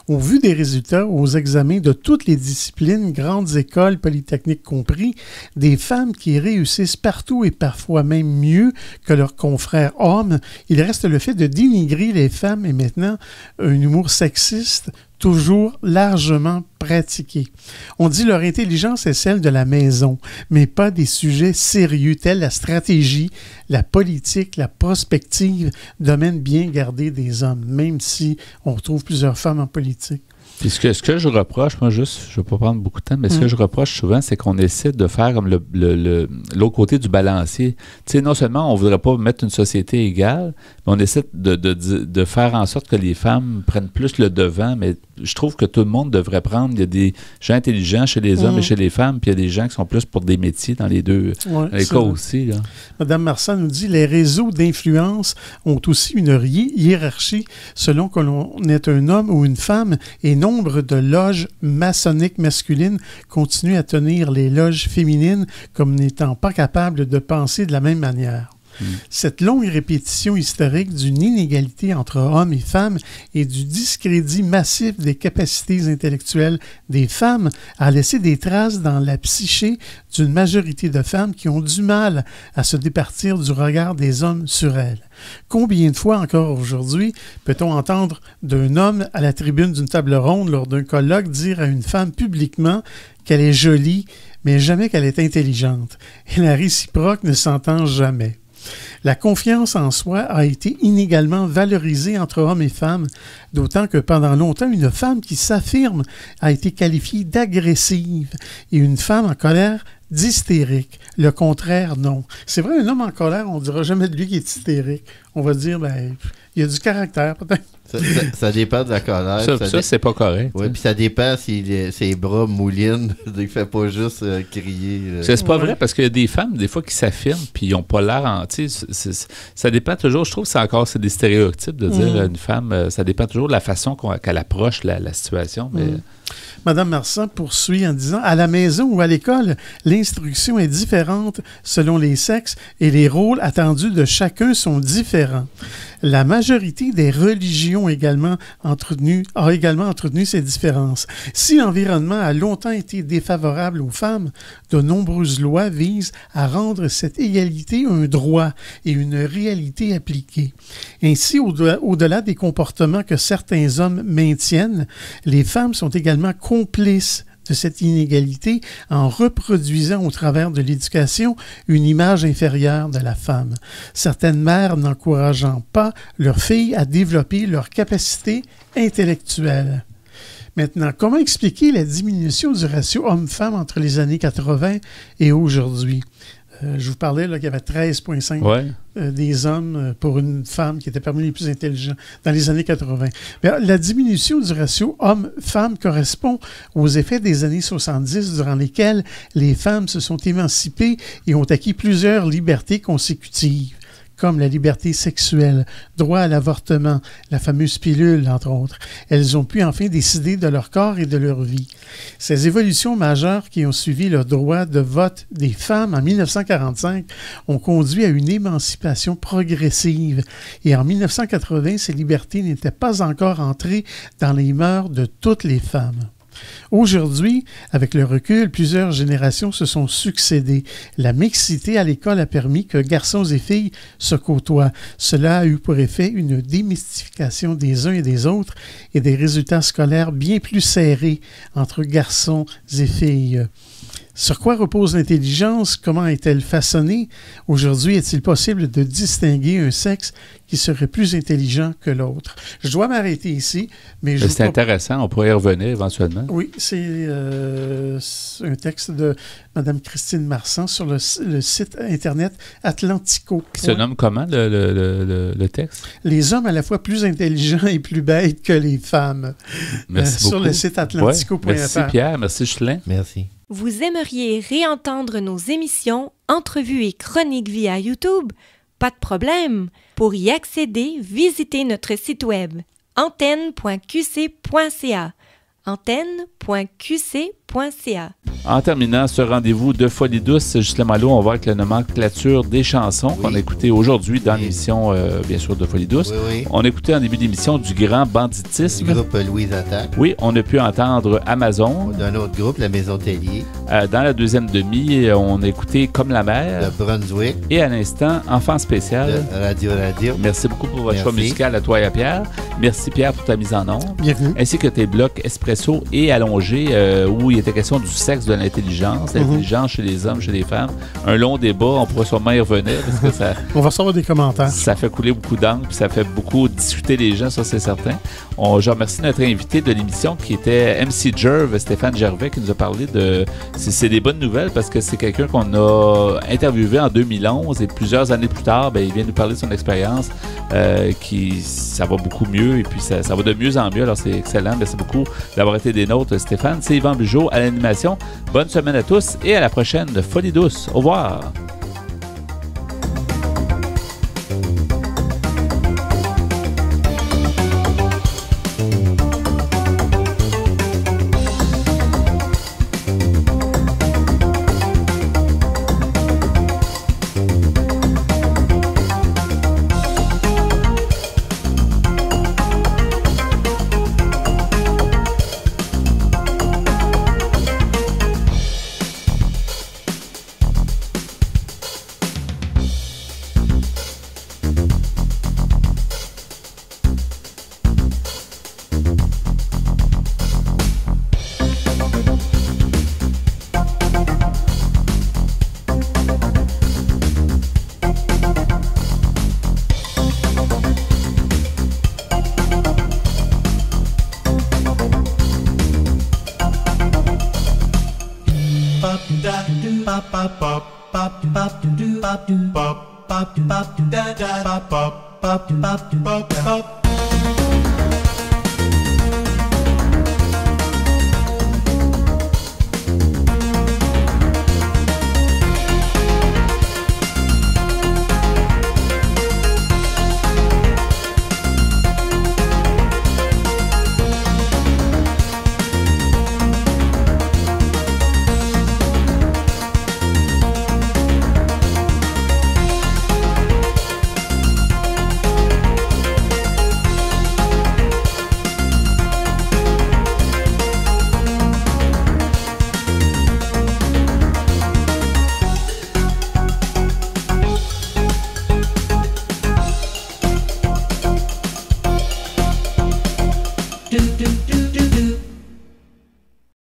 Au vu des résultats aux examens de toutes les disciplines, grandes écoles, polytechniques compris, des femmes qui réussissent partout et parfois même mieux que leurs confrères hommes, il reste le fait de dénigrer les femmes et maintenant un humour sexiste toujours largement pratiquées. On dit leur intelligence est celle de la maison, mais pas des sujets sérieux tels la stratégie, la politique, la prospective, domaine bien gardé des hommes, même si on retrouve plusieurs femmes en politique. Puis ce que je reproche, moi juste, je ne vais pas prendre beaucoup de temps, mais ce que je reproche souvent, c'est qu'on essaie de faire comme l'autre côté du balancier. Tu sais, non seulement on ne voudrait pas mettre une société égale, mais on essaie de faire en sorte que les femmes prennent plus le devant, mais je trouve que tout le monde devrait prendre. Il y a des gens intelligents chez les hommes et chez les femmes, puis il y a des gens qui sont plus pour des métiers dans les deux cas aussi. Là. Madame Marsan nous dit, les réseaux d'influence ont aussi une hiérarchie selon que l'on est un homme ou une femme, et nombre de loges maçonniques masculines continuent à tenir les loges féminines comme n'étant pas capables de penser de la même manière. Cette longue répétition historique d'une inégalité entre hommes et femmes et du discrédit massif des capacités intellectuelles des femmes a laissé des traces dans la psyché d'une majorité de femmes qui ont du mal à se départir du regard des hommes sur elles. Combien de fois encore aujourd'hui peut-on entendre d'un homme à la tribune d'une table ronde lors d'un colloque dire à une femme publiquement qu'elle est jolie, mais jamais qu'elle est intelligente. Et la réciproque ne s'entend jamais. La confiance en soi a été inégalement valorisée entre hommes et femmes, d'autant que pendant longtemps, une femme qui s'affirme a été qualifiée d'agressive et une femme en colère d'hystérique. Le contraire, non. C'est vrai, un homme en colère, on ne dira jamais de lui qu'il est hystérique. On va dire, il a du caractère, peut-être. Ça dépend de la colère. Ça c'est pas correct. Oui, puis ça dépend si ses bras moulinent. Il ne fait pas juste crier. C'est pas vrai, parce qu'il y a des femmes, des fois, qui s'affirment, puis ils n'ont pas l'air... Ça dépend toujours, je trouve que c'est des stéréotypes de dire à une femme, ça dépend toujours de la façon qu'elle approche la situation, mais... Madame Marsan poursuit en disant « À la maison ou à l'école, l'instruction est différente selon les sexes et les rôles attendus de chacun sont différents. La majorité des religions a également entretenu ces différences. Si l'environnement a longtemps été défavorable aux femmes, de nombreuses lois visent à rendre cette égalité un droit et une réalité appliquée. Ainsi, au-delà des comportements que certains hommes maintiennent, les femmes sont également complices de cette inégalité en reproduisant au travers de l'éducation une image inférieure de la femme. Certaines mères n'encourageant pas leurs filles à développer leurs capacités intellectuelles. Maintenant, comment expliquer la diminution du ratio homme-femme entre les années 80 et aujourd'hui? Je vous parlais qu'il y avait 13,5 des hommes pour une femme qui était parmi les plus intelligents dans les années 80. Mais la diminution du ratio homme-femme correspond aux effets des années 70 durant lesquels les femmes se sont émancipées et ont acquis plusieurs libertés consécutives, comme la liberté sexuelle, droit à l'avortement, la fameuse pilule, entre autres. Elles ont pu enfin décider de leur corps et de leur vie. Ces évolutions majeures qui ont suivi le droit de vote des femmes en 1945 ont conduit à une émancipation progressive. Et en 1980, ces libertés n'étaient pas encore entrées dans les mœurs de toutes les femmes. Aujourd'hui, avec le recul, plusieurs générations se sont succédées. La mixité à l'école a permis que garçons et filles se côtoient. Cela a eu pour effet une démystification des uns et des autres et des résultats scolaires bien plus serrés entre garçons et filles. Sur quoi repose l'intelligence? Comment est-elle façonnée? Aujourd'hui, est-il possible de distinguer un sexe qui serait plus intelligent que l'autre? Je dois m'arrêter ici. Mais c'est intéressant, on pourrait y revenir éventuellement. Oui, c'est un texte de Mme Christine Marsan sur le site Internet Atlantico. Qui se nomme comment, le texte? Les hommes à la fois plus intelligents et plus bêtes que les femmes. Merci beaucoup. Sur le site atlantico.fr. Merci Pierre, merci Chelin. Merci. Vous aimeriez réentendre nos émissions, entrevues et chroniques via YouTube? Pas de problème. Pour y accéder, visitez notre site web antenne.qc.ca. antenne.qc.ca En terminant ce rendez-vous de Folie douce, Ghislain Malo, on va avec la nomenclature des chansons qu'on a écoutées aujourd'hui dans l'émission, bien sûr, de Folie douce. Oui. On a écouté en début d'émission du Grand Banditisme. Du groupe Louise Attaque. Oui, on a pu entendre Amazon. D'un autre groupe, la Maison Tellier. Dans la deuxième demi, on a écouté Comme la mer. De Brunswick. Et à l'instant, Enfant spécial. De Radio. Merci beaucoup pour votre choix musical à toi et à Pierre. Merci Pierre pour ta mise en onde. Bienvenue. Ainsi que tes blocs Espresso et Allongé, où il était question du sexe, de l'intelligence, l'intelligence chez les hommes, chez les femmes. Un long débat, on pourra sûrement y revenir parce que ça... On va recevoir des commentaires. Ça fait couler beaucoup d'encre, puis ça fait beaucoup discuter les gens, ça c'est certain. Je remercie notre invité de l'émission qui était MC Jerv, Stéphane Gervais, qui nous a parlé de... C'est des bonnes nouvelles parce que c'est quelqu'un qu'on a interviewé en 2011 et plusieurs années plus tard, il vient nous parler de son expérience, ça va beaucoup mieux et puis ça va de mieux en mieux, alors c'est excellent. Merci beaucoup d'avoir été des nôtres, Stéphane. C'est Yvan Bugeaud à l'animation. Bonne semaine à tous et à la prochaine de Folie douce. Au revoir. Bop